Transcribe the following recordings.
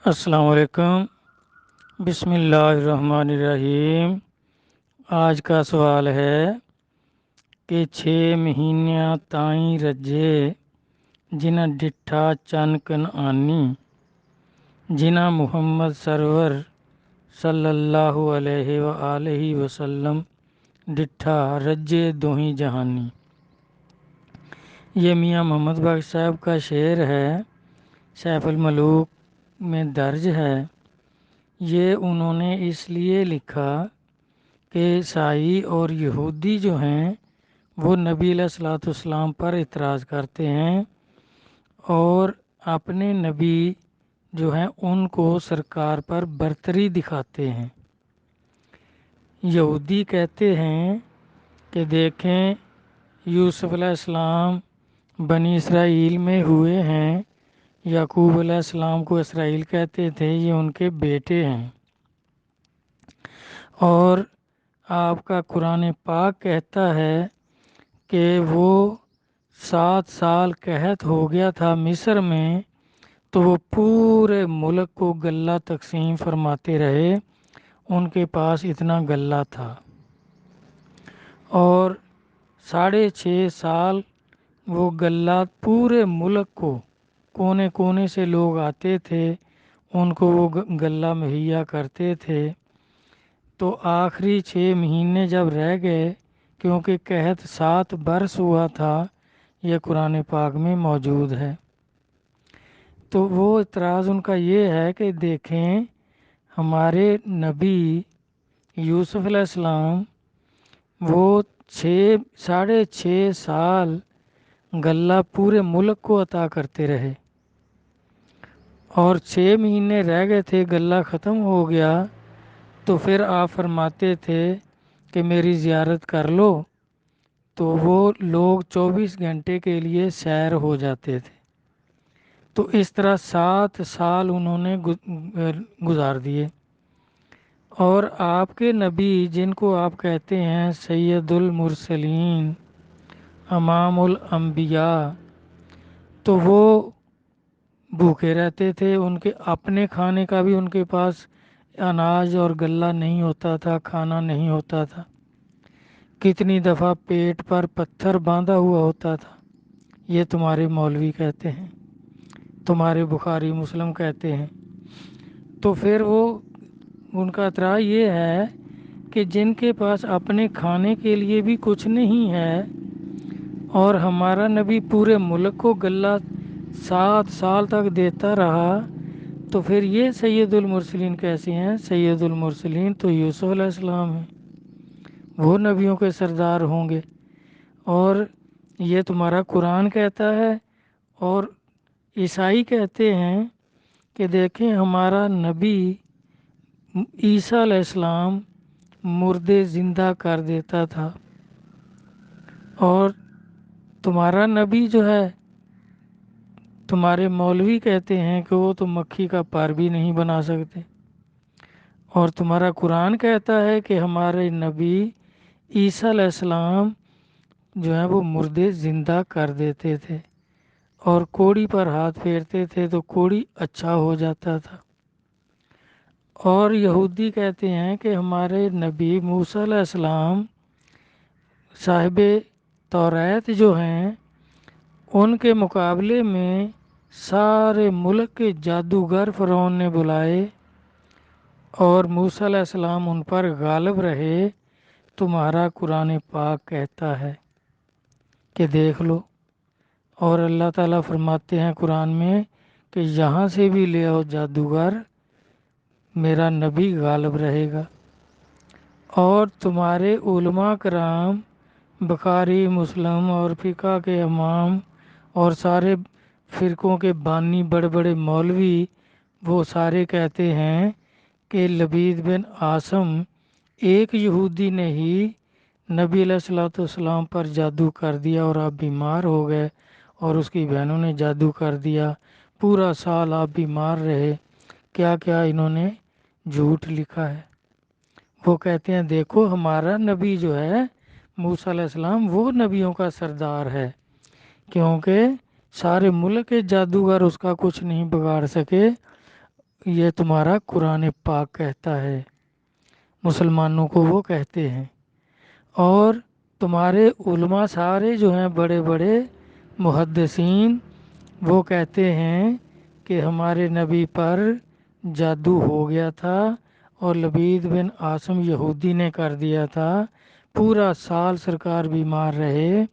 السلام علیکم۔ بسم اللہ الرحمن الرحیم۔ آج کا سوال ہے کہ 6 مہینیاں تائیں رجے جنہ ڈٹھا چن کنعانی، جنہ محمد سرور صلی اللہ علیہ وآلہ وسلم ڈٹھا رجے دوہیں جہانی۔ یہ میاں محمد بخش صاحب کا شعر ہے، سیف الملوک میں درج ہے۔ یہ انہوں نے اس لیے لکھا کہ عیسائی اور یہودی جو ہیں وہ نبی علیہ الصلوۃ والسلام پر اعتراض کرتے ہیں اور اپنے نبی جو ہیں ان کو سرکار پر برتری دکھاتے ہیں۔ یہودی کہتے ہیں کہ دیکھیں یوسف علیہ السلام بنی اسرائیل میں ہوئے ہیں، یعقوب علیہ السلام کو اسرائیل کہتے تھے، یہ ان کے بیٹے ہیں، اور آپ کا قرآن پاک کہتا ہے کہ وہ 7 سال قحط ہو گیا تھا مصر میں، تو وہ پورے ملک کو غلہ تقسیم فرماتے رہے، ان کے پاس اتنا غلہ تھا، اور 6.5 سال وہ غلہ پورے ملک کو کونے کونے سے لوگ آتے تھے، ان کو وہ غلہ مہیا کرتے تھے۔ تو آخری 6 مہینے جب رہ گئے، کیونکہ قحط 7 برس ہوا تھا، یہ قرآن پاک میں موجود ہے، تو وہ اعتراض ان کا یہ ہے کہ دیکھیں ہمارے نبی یوسف علیہ السلام وہ 6.5 سال غلہ پورے ملک کو عطا کرتے رہے، اور 6 مہینے رہ گئے تھے، غلہ ختم ہو گیا، تو پھر آپ فرماتے تھے کہ میری زیارت کر لو، تو وہ لوگ 24 گھنٹے کے لیے سیر ہو جاتے تھے۔ تو اس طرح 7 سال انہوں نے گزار دیے، اور آپ کے نبی جن کو آپ کہتے ہیں سید المرسلین، امام الانبیاء، تو وہ بھوکے رہتے تھے، ان کے اپنے کھانے کا بھی ان کے پاس اناج اور غلہ نہیں ہوتا تھا، کھانا نہیں ہوتا تھا، کتنی دفعہ پیٹ پر پتھر باندھا ہوا ہوتا تھا، یہ تمہارے مولوی کہتے ہیں، تمہارے بخاری مسلم کہتے ہیں۔ تو پھر وہ ان کا اعتراض یہ ہے کہ جن کے پاس اپنے کھانے کے لیے بھی کچھ نہیں ہے، اور ہمارا نبی پورے ملک کو غلہ 7 سال تک دیتا رہا، تو پھر یہ سید المرسلین کیسے ہیں؟ سید المرسلین تو یوسف علیہ السلام ہیں، وہ نبیوں کے سردار ہوں گے، اور یہ تمہارا قرآن کہتا ہے، اور عیسائی کہتے ہیں کہ دیکھیں ہمارا نبی عیسیٰ علیہ السلام مردے زندہ کر دیتا تھا، اور تمہارا نبی جو ہے تمہارے مولوی کہتے ہیں کہ وہ تو مکھی کا پر بھی نہیں بنا سکتے، اور تمہارا قرآن کہتا ہے کہ ہمارے نبی عیسیٰ علیہ السلام جو ہے وہ مردے زندہ کر دیتے تھے، اور کوڑی پر ہاتھ پھیرتے تھے تو کوڑی اچھا ہو جاتا تھا۔ اور یہودی کہتے ہیں کہ ہمارے نبی موسیٰ علیہ السلام صاحب توریت جو ہیں، ان کے مقابلے میں سارے ملک کے جادوگر فرعون نے بلائے، اور موسیٰ علیہ السلام ان پر غالب رہے۔ تمہارا قرآن پاک کہتا ہے کہ دیکھ لو، اور اللہ تعالیٰ فرماتے ہیں قرآن میں کہ یہاں سے بھی لے آؤ جادوگر، میرا نبی غالب رہے گا۔ اور تمہارے علماء کرام بخاری مسلم اور فقہ کے امام اور سارے فرقوں کے بانی بڑے بڑے مولوی، وہ سارے کہتے ہیں کہ لبید بن عاصم ایک یہودی نے ہی نبی علیہ الصلوۃ والسلام پر جادو کر دیا، اور آپ بیمار ہو گئے، اور اس کی بہنوں نے جادو کر دیا، پورا سال آپ بیمار رہے۔ کیا کیا انہوں نے جھوٹ لکھا ہے۔ وہ کہتے ہیں دیکھو ہمارا نبی جو ہے موسیٰ علیہ السلام وہ نبیوں کا سردار ہے، کیونکہ سارے ملک کے جادوگر اس کا کچھ نہیں بگاڑ سکے، یہ تمہارا قرآن پاک کہتا ہے، مسلمانوں کو وہ کہتے ہیں۔ اور تمہارے علماء سارے جو ہیں بڑے بڑے محدثین، وہ کہتے ہیں کہ ہمارے نبی پر جادو ہو گیا تھا اور لبید بن عاصم یہودی نے کر دیا تھا۔ پورا سال سرکار بیمار رہے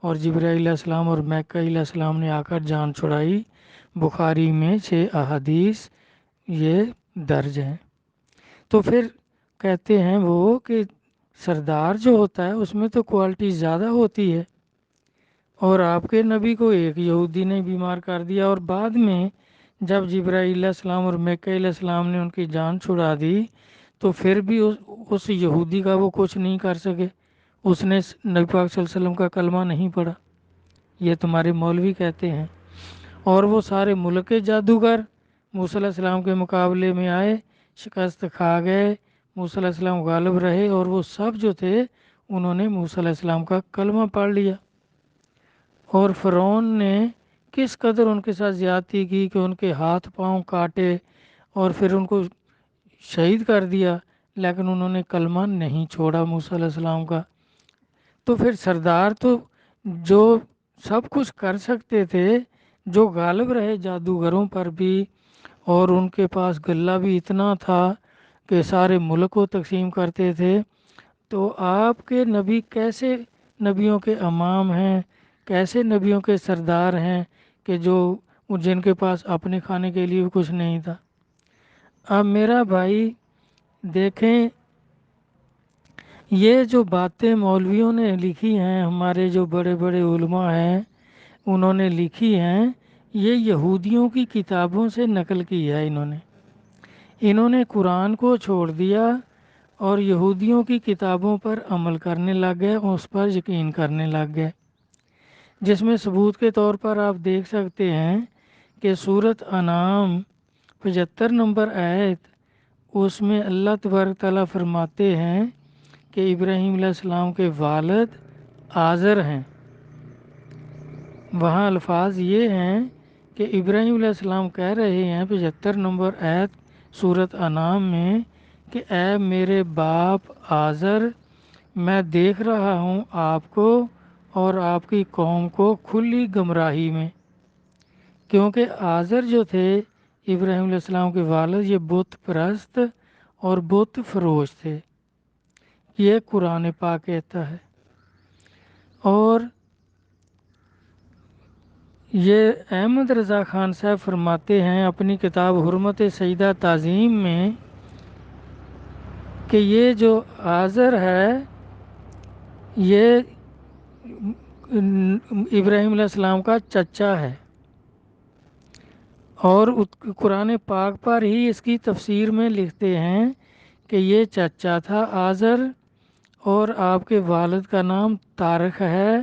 اور جبرائیل علیہ السلام اور میکائیل علیہ السلام نے آ کر جان چھڑائی۔ بخاری میں 6 احادیث یہ درج ہیں۔ تو پھر کہتے ہیں وہ کہ سردار جو ہوتا ہے اس میں تو کوالٹی زیادہ ہوتی ہے، اور آپ کے نبی کو ایک یہودی نے بیمار کر دیا، اور بعد میں جب جبرائیل علیہ السلام اور میکائیل علیہ السلام نے ان کی جان چھڑا دی تو پھر بھی اس یہودی کا وہ کچھ نہیں کر سکے، اس نے نبی پاک صلی اللہ علیہ وسلم کا کلمہ نہیں پڑھا، یہ تمہارے مولوی کہتے ہیں۔ اور وہ سارے ملک کے جادوگر موسیٰ علیہ السلام کے مقابلے میں آئے، شکست کھا گئے، موسیٰ علیہ السلام غالب رہے، اور وہ سب جو تھے انہوں نے موسیٰ علیہ السلام کا کلمہ پڑھ لیا۔ اور فرعون نے کس قدر ان کے ساتھ زیادتی کی کہ ان کے ہاتھ پاؤں کاٹے اور پھر ان کو شہید کر دیا، لیکن انہوں نے کلمہ نہیں چھوڑا موسیٰ علیہ السلام کا۔ تو پھر سردار تو جو سب کچھ کر سکتے تھے، جو غالب رہے جادوگروں پر بھی، اور ان کے پاس غلہ بھی اتنا تھا کہ سارے ملک کو تقسیم کرتے تھے، تو آپ کے نبی کیسے نبیوں کے امام ہیں، کیسے نبیوں کے سردار ہیں کہ جو جن کے پاس اپنے کھانے کے لیے بھی کچھ نہیں تھا۔ اب میرا بھائی دیکھیں، یہ جو باتیں مولویوں نے لکھی ہیں، ہمارے جو بڑے بڑے علماء ہیں انہوں نے لکھی ہیں، یہ یہودیوں کی کتابوں سے نقل کی ہے۔ انہوں نے قرآن کو چھوڑ دیا اور یہودیوں کی کتابوں پر عمل کرنے لگ گئے، اس پر یقین کرنے لگ گئے، جس میں ثبوت کے طور پر آپ دیکھ سکتے ہیں کہ سورۃ انعام 75 نمبر آیت، اس میں اللہ تبارک تعالیٰ فرماتے ہیں کہ ابراہیم علیہ السلام کے والد آزر ہیں۔ وہاں الفاظ یہ ہیں کہ ابراہیم علیہ السلام کہہ رہے ہیں 75 نمبر آیت سورۃ انعام میں کہ اے میرے باپ آزر، میں دیکھ رہا ہوں آپ کو اور آپ کی قوم کو کھلی گمراہی میں، کیونکہ آزر جو تھے ابراہیم علیہ السلام کے والد، یہ بت پرست اور بت فروش تھے، یہ قرآن پاک کہتا ہے۔ اور یہ احمد رضا خان صاحب فرماتے ہیں اپنی کتاب حرمت سیدہ تعظیم میں کہ یہ جو آزر ہے یہ ابراہیم علیہ السلام کا چچا ہے، اور قرآن پاک پر ہی اس کی تفسیر میں لکھتے ہیں کہ یہ چچا تھا آزر، اور آپ کے والد کا نام طارق ہے۔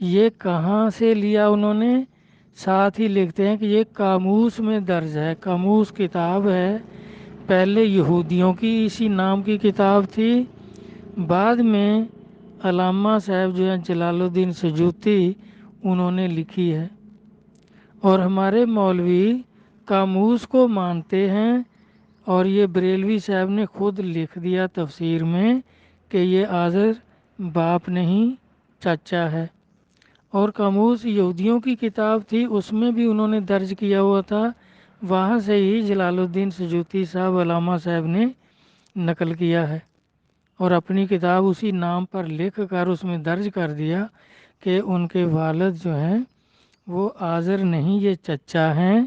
یہ کہاں سے لیا انہوں نے؟ ساتھ ہی لکھتے ہیں کہ یہ قاموس میں درج ہے، قاموس کتاب ہے، پہلے یہودیوں کی اسی نام کی کتاب تھی، بعد میں علامہ صاحب جو ہیں جلال الدین سیوطی انہوں نے لکھی ہے، اور ہمارے مولوی قاموس کو مانتے ہیں، اور یہ بریلوی صاحب نے خود لکھ دیا تفسیر میں کہ یہ آزر باپ نہیں چچا ہے۔ اور قاموس یہودیوں کی کتاب تھی، اس میں بھی انہوں نے درج کیا ہوا تھا، وہاں سے ہی جلال الدین سیوطی صاحب علامہ صاحب نے نقل کیا ہے، اور اپنی کتاب اسی نام پر لکھ کر اس میں درج کر دیا کہ ان کے والد جو ہیں وہ آزر نہیں، یہ چچا ہیں،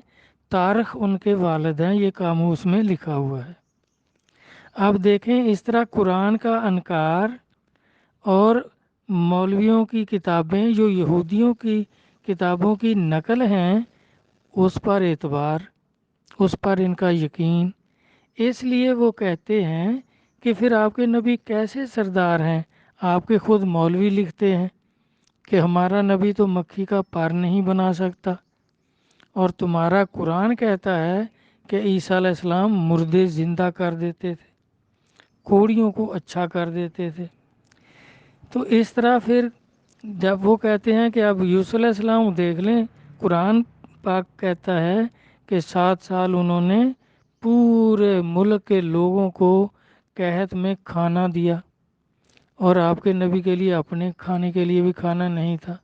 طارق ان کے والد ہیں، یہ قاموس میں لکھا ہوا ہے۔ اب دیکھیں اس طرح قرآن کا انکار اور مولویوں کی کتابیں جو یہودیوں کی کتابوں کی نقل ہیں اس پر اعتبار، اس پر ان کا یقین، اس لیے وہ کہتے ہیں کہ پھر آپ کے نبی کیسے سردار ہیں؟ آپ کے خود مولوی لکھتے ہیں کہ ہمارا نبی تو مکھی کا پر نہیں بنا سکتا، اور تمہارا قرآن کہتا ہے کہ عیسیٰ علیہ السلام مردے زندہ کر دیتے تھے، کوڑیوں کو اچھا کر دیتے تھے۔ تو اس طرح پھر جب وہ کہتے ہیں کہ اب یوسف علیہ السلام دیکھ لیں، قرآن پاک کہتا ہے کہ 7 سال انہوں نے پورے ملک کے لوگوں کو قحط میں کھانا دیا، اور آپ کے نبی کے لیے اپنے کھانے کے لیے بھی کھانا نہیں تھا۔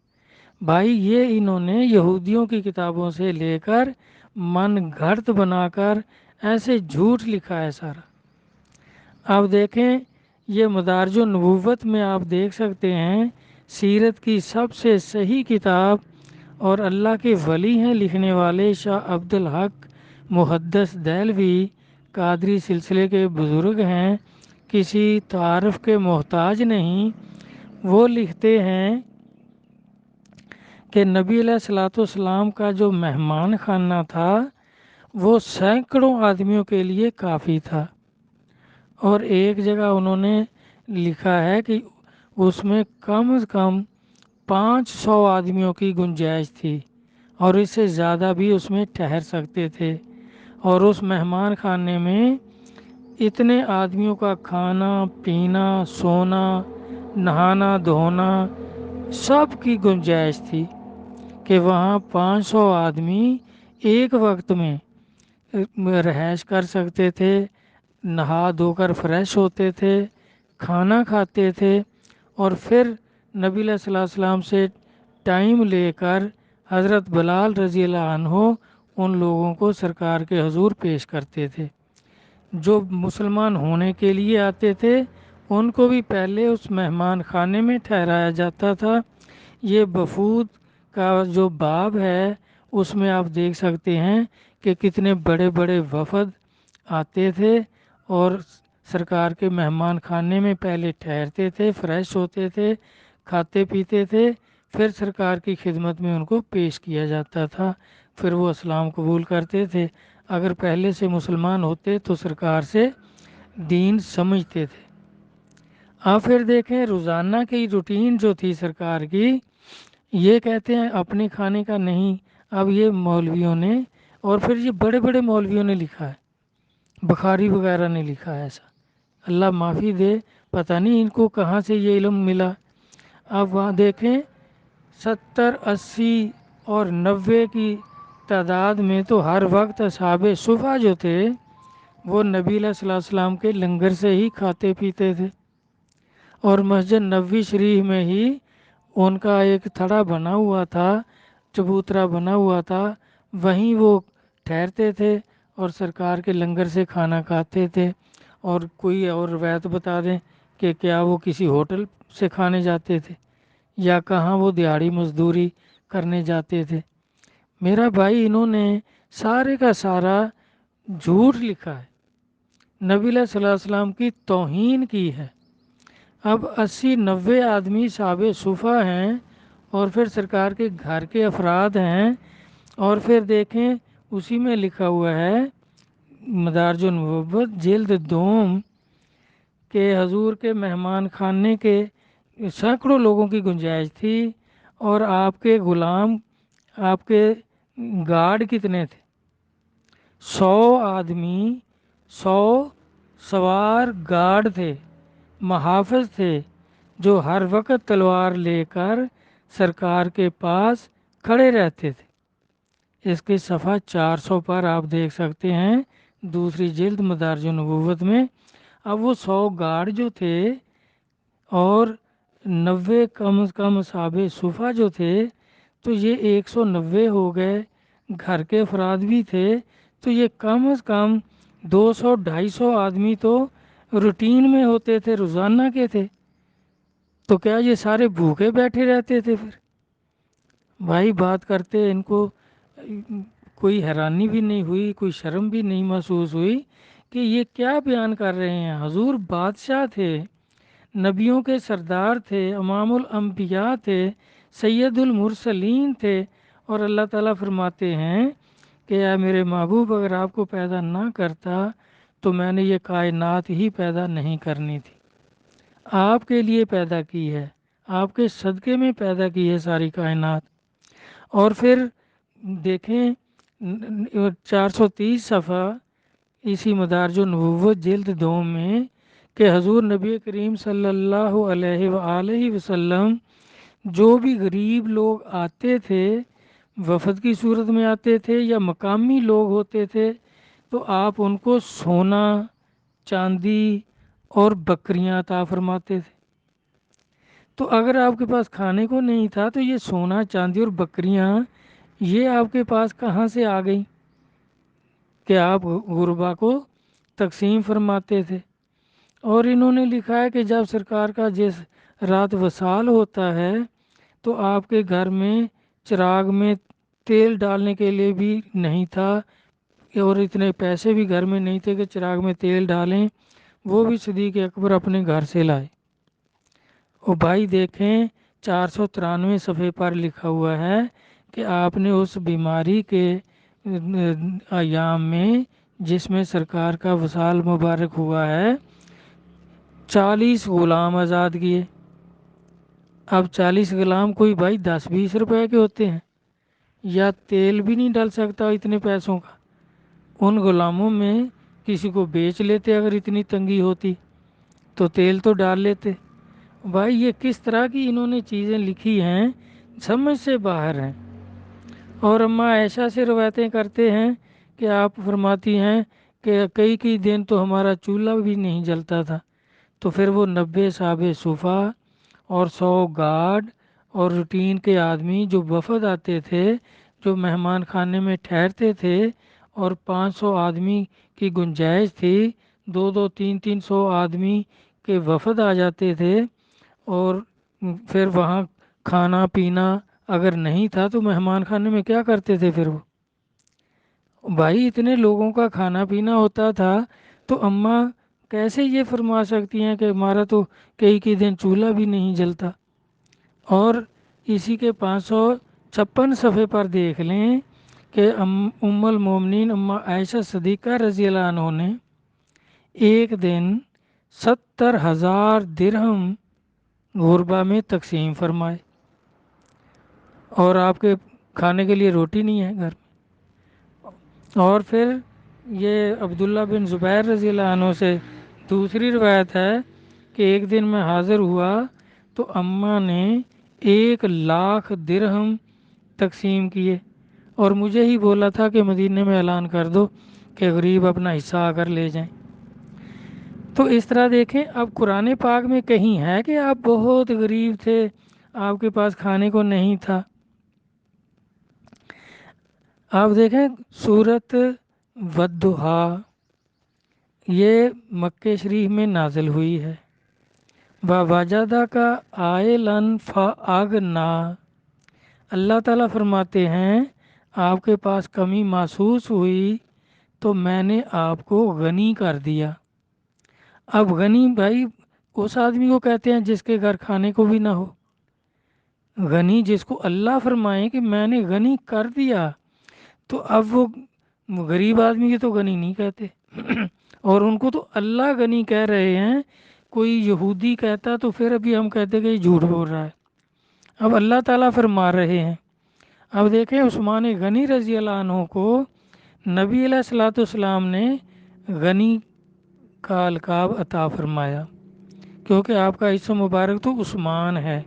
بھائی یہ انہوں نے یہودیوں کی کتابوں سے لے کر من گھڑت بنا کر ایسے جھوٹ لکھا ہے سارا۔ آپ دیکھیں یہ مدارج النبوت میں آپ دیکھ سکتے ہیں، سیرت کی سب سے صحیح کتاب اور اللہ کے ولی ہیں لکھنے والے شاہ عبد الحق محدث دہلوی، قادری سلسلے کے بزرگ ہیں، کسی تعارف کے محتاج نہیں۔ وہ لکھتے ہیں کہ نبی علیہ الصلوۃ والسلام کا جو مہمان خانہ تھا وہ سینکڑوں آدمیوں کے لیے کافی تھا، اور ایک جگہ انہوں نے لکھا ہے کہ اس میں کم از کم 500 آدمیوں کی گنجائش تھی، اور اس سے زیادہ بھی اس میں ٹھہر سکتے تھے، اور اس مہمان خانے میں اتنے آدمیوں کا کھانا پینا سونا نہانا دھونا سب کی گنجائش تھی کہ وہاں 500 آدمی ایک وقت میں رہائش کر سکتے تھے، نہا دھو کر فریش ہوتے تھے، کھانا کھاتے تھے، اور پھر نبی علیہ الصلوۃ والسلام سے ٹائم لے کر حضرت بلال رضی اللہ عنہ ان لوگوں کو سرکار کے حضور پیش کرتے تھے۔ جو مسلمان ہونے کے لیے آتے تھے ان کو بھی پہلے اس مہمان خانے میں ٹھہرایا جاتا تھا۔ یہ وفود کا جو باب ہے اس میں آپ دیکھ سکتے ہیں کہ کتنے بڑے بڑے وفد آتے تھے اور سرکار کے مہمان خانے میں پہلے ٹھہرتے تھے، فریش ہوتے تھے، کھاتے پیتے تھے، پھر سرکار کی خدمت میں ان کو پیش کیا جاتا تھا، پھر وہ اسلام قبول کرتے تھے۔ اگر پہلے سے مسلمان ہوتے تو سرکار سے دین سمجھتے تھے۔ آپ پھر دیکھیں روزانہ کی روٹین جو تھی سرکار کی، یہ کہتے ہیں اپنے کھانے کا نہیں، اب یہ مولویوں نے اور پھر یہ بڑے بڑے مولویوں نے لکھا ہے، بخاری وغیرہ نے لکھا ہے ایسا، اللہ معافی دے، پتہ نہیں ان کو کہاں سے یہ علم ملا۔ آپ وہاں دیکھیں 70 80 اور 90 کی تعداد میں تو ہر وقت اصحاب صفا جو تھے وہ نبی علیہ الصلوۃ والسلام کے لنگر سے ہی کھاتے پیتے تھے، اور مسجد نبوی شریف میں ہی ان کا ایک تھڑا بنا ہوا تھا، چبوترا بنا ہوا تھا، وہیں وہ ٹھہرتے تھے اور سرکار کے لنگر سے کھانا کھاتے تھے۔ اور کوئی اور روایت بتا دیں کہ کیا وہ کسی ہوٹل سے کھانے جاتے تھے یا کہاں وہ دیہڑی مزدوری کرنے جاتے تھے؟ میرا بھائی انہوں نے سارے کا سارا جھوٹ لکھا ہے، نبی علیہ الصلوۃ والسلام کی توہین کی ہے۔ اب 80 90 آدمی صحاب صفا ہیں اور پھر سرکار کے گھر کے افراد ہیں، اور پھر دیکھیں اسی میں لکھا ہوا ہے مدارج النبوت جلد دوم کہ حضور کے مہمان خانے کے سینکڑوں لوگوں کی گنجائش تھی، اور آپ کے غلام آپ کے گارڈ کتنے تھے؟ 100 آدمی، 100 سوار گارڈ تھے، محافظ تھے، جو ہر وقت تلوار لے کر سرکار کے پاس کھڑے رہتے تھے۔ اس کے صفحہ 400 پر آپ دیکھ سکتے ہیں دوسری جلد مدارج النبوت میں۔ اب وہ 100 گارڈ جو تھے اور 90 کم از کم اصحاب صفا جو تھے تو یہ 190 ہو گئے، گھر کے افراد بھی تھے، تو یہ کم از کم 200 250 آدمی تو روٹین میں ہوتے تھے، روزانہ کے تھے، تو کیا یہ سارے بھوکے بیٹھے رہتے تھے؟ پھر بھائی بات کرتے ان کو کوئی حیرانی بھی نہیں ہوئی، کوئی شرم بھی نہیں محسوس ہوئی کہ یہ کیا بیان کر رہے ہیں؟ حضور بادشاہ تھے، نبیوں کے سردار تھے، امام الانبیاء تھے، سید المرسلین تھے، اور اللہ تعالیٰ فرماتے ہیں کہ اے میرے محبوب اگر آپ کو پیدا نہ کرتا تو میں نے یہ کائنات ہی پیدا نہیں کرنی تھی، آپ کے لیے پیدا کی ہے، آپ کے صدقے میں پیدا کی ہے ساری کائنات۔ اور پھر دیکھیں 430 صفحہ اسی مدارج النبوت جلد دوم میں کہ حضور نبی کریم صلی اللہ علیہ وآلہ وسلم جو بھی غریب لوگ آتے تھے، وفد کی صورت میں آتے تھے یا مقامی لوگ ہوتے تھے، تو آپ ان کو سونا، چاندی اور بکریاں عطا فرماتے تھے۔ تو اگر آپ کے پاس کھانے کو نہیں تھا تو یہ سونا، چاندی اور بکریاں یہ آپ کے پاس کہاں سے آ گئیں کہ آپ غربا کو تقسیم فرماتے تھے؟ اور انہوں نے لکھا ہے کہ جب سرکار کا جس رات وصال ہوتا ہے تو آپ کے گھر میں چراغ میں تیل ڈالنے کے لیے بھی نہیں تھا، اور اتنے پیسے بھی گھر میں نہیں تھے کہ چراغ میں تیل ڈالیں، وہ بھی صدیق اکبر اپنے گھر سے لائے۔ اور بھائی دیکھیں 493 صفحے پر لکھا ہوا ہے کہ آپ نے اس بیماری کے ایام میں جس میں سرکار کا وصال مبارک ہوا ہے 40 غلام آزاد کیے۔ اب 40 غلام کوئی بھائی 10-20 روپے کے ہوتے ہیں، یا تیل بھی نہیں ڈال سکتا اتنے پیسوں کا۔ ان غلاموں میں کسی کو بیچ لیتے اگر اتنی تنگی ہوتی تو تیل تو ڈال لیتے۔ بھائی یہ کس طرح کی انہوں نے چیزیں لکھی ہیں، سمجھ سے باہر ہیں۔ اور اماں عائشہ سے روایتیں کرتے ہیں کہ آپ فرماتی ہیں کہ کئی دن تو ہمارا چولہا بھی نہیں جلتا تھا، تو پھر وہ 90 صحاب صفا اور 100 گارڈ اور روٹین کے آدمی جو وفد آتے تھے، جو مہمان خانے میں ٹھہرتے تھے، اور 500 آدمی کی گنجائش تھی، 200-300 آدمی کے وفد آ جاتے تھے، اور پھر وہاں کھانا پینا اگر نہیں تھا تو مہمان خانے میں کیا کرتے تھے پھر وہ؟ بھائی اتنے لوگوں کا کھانا پینا ہوتا تھا تو اماں کیسے یہ فرما سکتی ہیں کہ ہمارا تو کئی دن چولہا بھی نہیں جلتا؟ اور اسی کے 556 صفحے پر دیکھ لیں کہ ام المومنین اماں عائشہ صدیقہ رضی اللہ عنہ نے ایک دن 70,000 درہم غربا میں تقسیم فرمائے، اور آپ کے کھانے کے لیے روٹی نہیں ہے گھر میں۔ اور پھر یہ عبداللہ بن زبیر رضی اللہ عنہ سے دوسری روایت ہے کہ ایک دن میں حاضر ہوا تو اماں نے 1,00,000 درہم تقسیم کیے، اور مجھے ہی بولا تھا کہ مدینے میں اعلان کر دو کہ غریب اپنا حصہ آ کر لے جائیں۔ تو اس طرح دیکھیں، اب قرآن پاک میں کہیں ہے کہ آپ بہت غریب تھے، آپ کے پاس کھانے کو نہیں تھا؟ آپ دیکھیں سورۃ والضحیٰ یہ مکہ شریف میں نازل ہوئی ہے۔ وَوَجَدَكَ عَائِلًا فَأَغْنَىٰ، اللہ تعالیٰ فرماتے ہیں آپ کے پاس کمی محسوس ہوئی تو میں نے آپ کو غنی کر دیا۔ اب غنی بھائی اس آدمی کو کہتے ہیں جس کے گھر کھانے کو بھی نہ ہو۔ غنی جس کو اللہ فرمائے کہ میں نے غنی کر دیا، تو اب وہ غریب آدمی کے تو غنی نہیں کہتے اور ان کو تو اللہ غنی کہہ رہے ہیں۔ کوئی یہودی کہتا تو پھر ابھی ہم کہتے کہ یہ جھوٹ بول رہا ہے، اب اللہ تعالیٰ فرما رہے ہیں۔ اب دیکھیں عثمان غنی رضی اللہ عنہ کو نبی علیہ الصلوۃ والسلام نے غنی کا القاب عطا فرمایا، کیونکہ آپ کا اسم مبارک تو عثمان ہے۔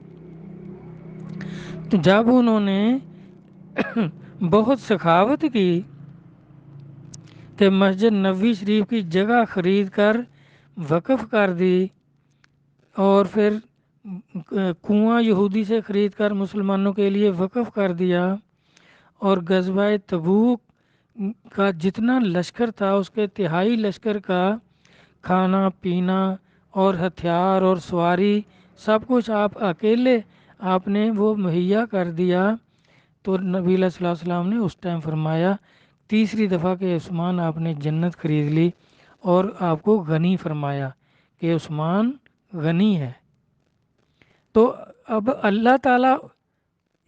تو جب انہوں نے بہت سخاوت کی کہ مسجد نبوی شریف کی جگہ خرید کر وقف کر دی، اور پھر کنواں یہودی سے خرید کر مسلمانوں کے لیے وقف کر دیا، اور غزوہ تبوک کا جتنا لشکر تھا اس کے تہائی لشکر کا کھانا پینا اور ہتھیار اور سواری سب کچھ آپ اکیلے آپ نے وہ مہیا کر دیا، تو نبی علیہ الصلوۃ والسلام نے اس ٹائم فرمایا تیسری دفعہ کہ عثمان آپ نے جنت خرید لی، اور آپ کو غنی فرمایا کہ عثمان غنی ہے۔ تو اب اللہ تعالیٰ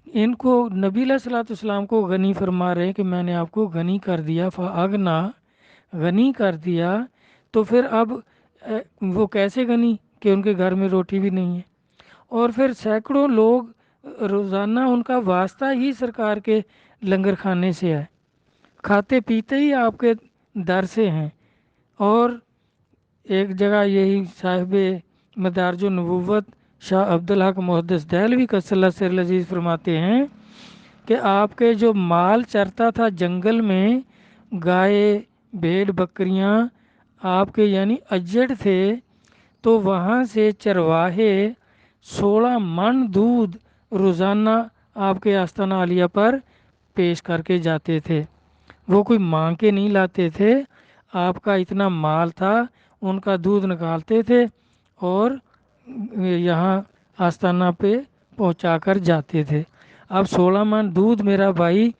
ان کو نبی علیہ الصلوۃ والسلام کو غنی فرما رہے ہیں کہ میں نے آپ کو غنی کر دیا، فاغنا غنی کر دیا، تو پھر اب وہ کیسے غنی کہ ان کے گھر میں روٹی بھی نہیں ہے، اور پھر سینکڑوں لوگ روزانہ ان کا واسطہ ہی سرکار کے لنگر خانے سے ہے، کھاتے پیتے ہی آپ کے در سے ہیں۔ اور ایک جگہ یہی صاحب مدارج النبوت شاہ عبدالحق محدث دہلوی قدس اللہ سر العزیز فرماتے ہیں کہ آپ کے جو مال چرتا تھا جنگل میں، گائے بھیڑ بکریاں آپ کے یعنی اجڑ تھے، تو وہاں سے چرواہے 16 من دودھ روزانہ آپ کے آستانہ عالیہ پر پیش کر کے جاتے تھے۔ وہ کوئی مانگ کے نہیں لاتے تھے، آپ کا اتنا مال تھا، ان کا دودھ نکالتے تھے اور یہاں آستانہ پہ پہنچا کر جاتے تھے۔ اب 16 من دودھ میرا بھائی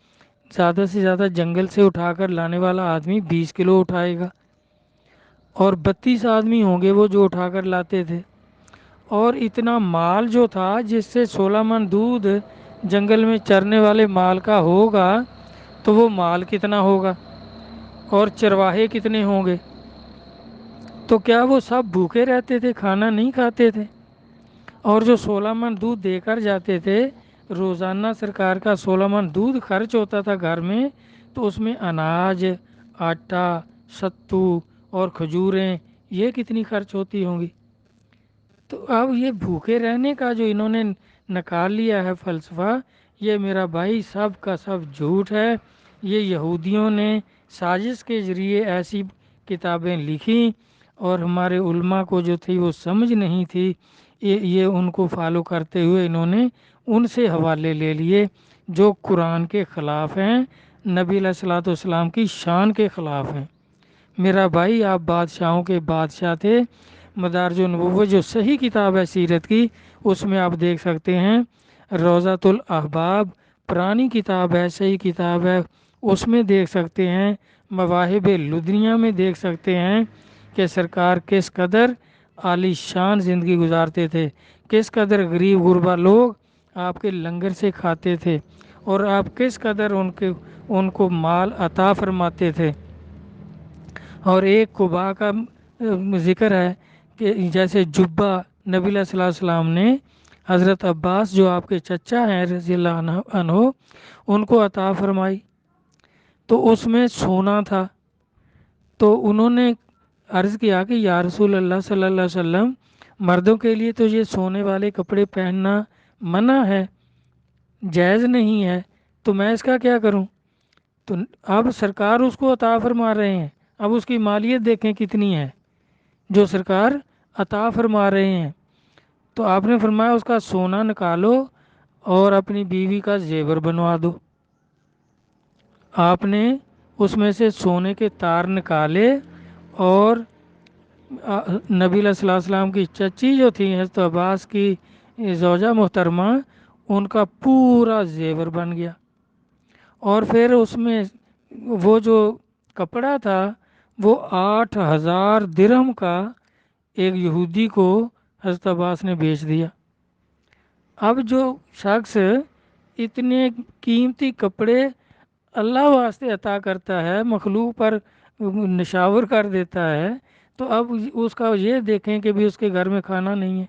زیادہ سے زیادہ جنگل سے اٹھا کر لانے والا آدمی 20 کلو اٹھائے گا، اور 32 آدمی ہوں گے وہ جو اٹھا کر لاتے تھے، اور اتنا مال جو تھا جس سے 16 من دودھ جنگل میں چرنے والے مال کا ہوگا، تو وہ مال کتنا ہوگا اور چرواہے کتنے ہوں گے؟ تو کیا وہ سب بھوکے رہتے تھے، کھانا نہیں کھاتے تھے؟ اور جو 16 من دودھ دے کر جاتے تھے، روزانہ سرکار کا 16 من دودھ خرچ ہوتا تھا گھر میں، تو اس میں اناج، آٹا، ستو اور کھجوریں، یہ کتنی خرچ ہوتی ہوں گی؟ تو اب یہ بھوکے رہنے کا جو انہوں نے نکال لیا ہے فلسفہ، یہ میرا بھائی سب کا سب جھوٹ ہے۔ یہ یہودیوں نے سازش کے ذریعے ایسی کتابیں لکھی، اور ہمارے علماء کو جو تھی وہ سمجھ نہیں تھی، یہ ان کو فالو کرتے ہوئے انہوں نے ان سے حوالے لے لیے جو قرآن کے خلاف ہیں، نبی علیہ الصلوۃ والسلام کی شان کے خلاف ہیں۔ میرا بھائی آپ بادشاہوں کے بادشاہ تھے۔ مدارج النبوت جو صحیح کتاب ہے سیرت کی، اس میں آپ دیکھ سکتے ہیں، روضۃ الاحباب پرانی کتاب ہے، صحیح کتاب ہے، اس میں دیکھ سکتے ہیں، مواہب لدنیہ میں دیکھ سکتے ہیں کہ سرکار کس قدر عالی شان زندگی گزارتے تھے، کس قدر غریب غربا لوگ آپ کے لنگر سے کھاتے تھے، اور آپ کس قدر ان کو مال عطا فرماتے تھے۔ اور ایک قبا کا ذکر ہے کہ جیسے جبہ نبی علیہ الصلوۃ والسلام نے حضرت عباس جو آپ کے چچا ہیں رضی اللہ عنہ ان کو عطا فرمائی، تو اس میں سونا تھا، تو انہوں نے عرض کیا کہ یا رسول اللہ صلی اللہ علیہ وسلم، مردوں کے لیے تو یہ سونے والے کپڑے پہننا منع ہے، جائز نہیں ہے، تو میں اس کا کیا کروں؟ تو اب سرکار اس کو عطا فرما رہے ہیں، اب اس کی مالیت دیکھیں کتنی ہے جو سرکار عطا فرما رہے ہیں۔ تو آپ نے فرمایا اس کا سونا نکالو اور اپنی بیوی کا زیور بنوا دو۔ آپ نے اس میں سے سونے کے تار نکالے، اور نبی علیہ الصلوۃ والسلام کی چچی جو تھی حضرت عباس کی زوجہ محترمہ، ان کا پورا زیور بن گیا۔ اور پھر اس میں وہ جو کپڑا تھا وہ 8,000 درہم کا ایک یہودی کو حضرت عباس نے بیچ دیا۔ اب جو شخص اتنے قیمتی کپڑے اللہ واسطے عطا کرتا ہے، مخلوق پر نشاور کر دیتا ہے، تو اب اس کا یہ دیکھیں کہ بھی اس کے گھر میں کھانا نہیں ہے،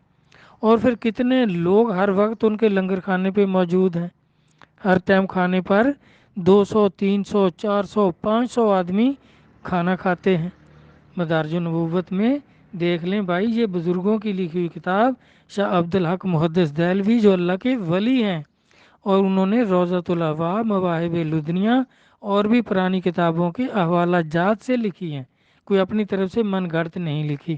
اور پھر کتنے لوگ ہر وقت ان کے لنگر کھانے پہ موجود ہیں، ہر ٹائم کھانے پر 200 300 400 500 آدمی کھانا کھاتے ہیں۔ مدارج النبوت میں دیکھ لیں بھائی، یہ بزرگوں کی لکھی ہوئی کتاب، شاہ عبدالحق محدث دہلوی جو اللہ کے ولی ہیں، اور انہوں نے روضۃ الاحباب، مواہب لدنیہ اور بھی پرانی کتابوں کے حوالہ جات سے لکھی ہیں، کوئی اپنی طرف سے من گھڑت نہیں لکھی۔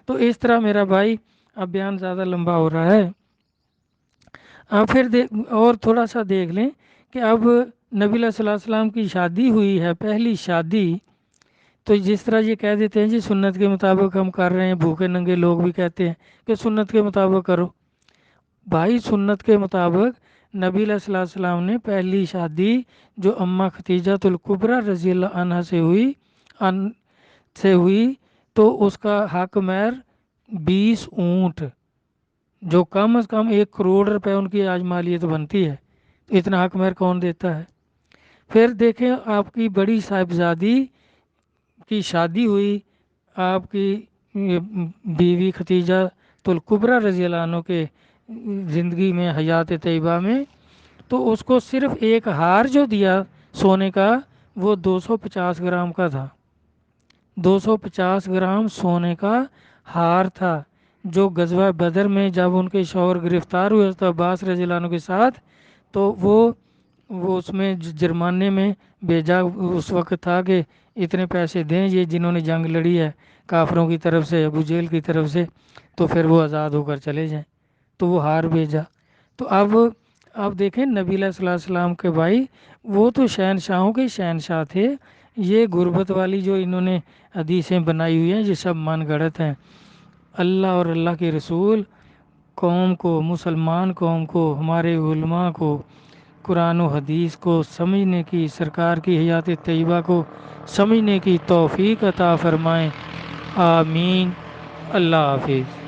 تو اس طرح میرا بھائی، اب بیان زیادہ لمبا ہو رہا ہے، اب پھر اور تھوڑا سا دیکھ لیں کہ اب نبی علیہ الصلوۃ والسلام کی شادی ہوئی ہے، پہلی شادی، تو جس طرح یہ کہہ دیتے ہیں جی سنت کے مطابق ہم کر رہے ہیں، بھوکے ننگے لوگ بھی کہتے ہیں کہ سنت کے مطابق کرو۔ بھائی سنت کے مطابق نبی علیہ الصلوۃ والسلام نے پہلی شادی جو اماں ختیجۃ الکبریٰ رضی اللہ عنہا سے ہوئی تو اس کا حق مہر 20 اونٹ، جو کم از کم 1 کروڑ روپے ان کی آج مالیت بنتی ہے، تو اتنا حق مہر کون دیتا ہے؟ پھر دیکھیں آپ کی بڑی صاحبزادی کی شادی ہوئی، آپ کی بیوی ختیجہ الکبریٰ رضی اللہ عنہ کے زندگی میں، حیات طیبہ میں، تو اس کو صرف ایک ہار جو دیا سونے کا وہ 250 گرام کا تھا، 250 گرام سونے کا ہار تھا، جو غزوہ بدر میں جب ان کے شوہر گرفتار ہوئے حضرت عباس رضی اللہ عنہ کے ساتھ، تو وہ اس میں جرمانے میں بھیجا اس وقت تھا کہ اتنے پیسے دیں یہ جنہوں نے جنگ لڑی ہے کافروں کی طرف سے، ابو جہل کی طرف سے، تو پھر وہ آزاد ہو کر چلے جائیں۔ تو وہ ہار بھیجا۔ تو اب دیکھیں نبی علیہ الصلوۃ والسلام کے بھائی وہ تو شہنشاہوں کے شہنشاہ تھے، یہ غربت والی جو انہوں نے حدیثیں بنائی ہوئی ہیں یہ سب من گھڑت ہیں۔ اللہ اور اللہ کے رسول قوم کو، مسلمان قوم کو، ہمارے علماء کو قرآن و حدیث کو سمجھنے کی، سرکار کی حیات طیبہ کو سمجھنے کی توفیق عطا فرمائیں، آمین۔ اللہ حافظ۔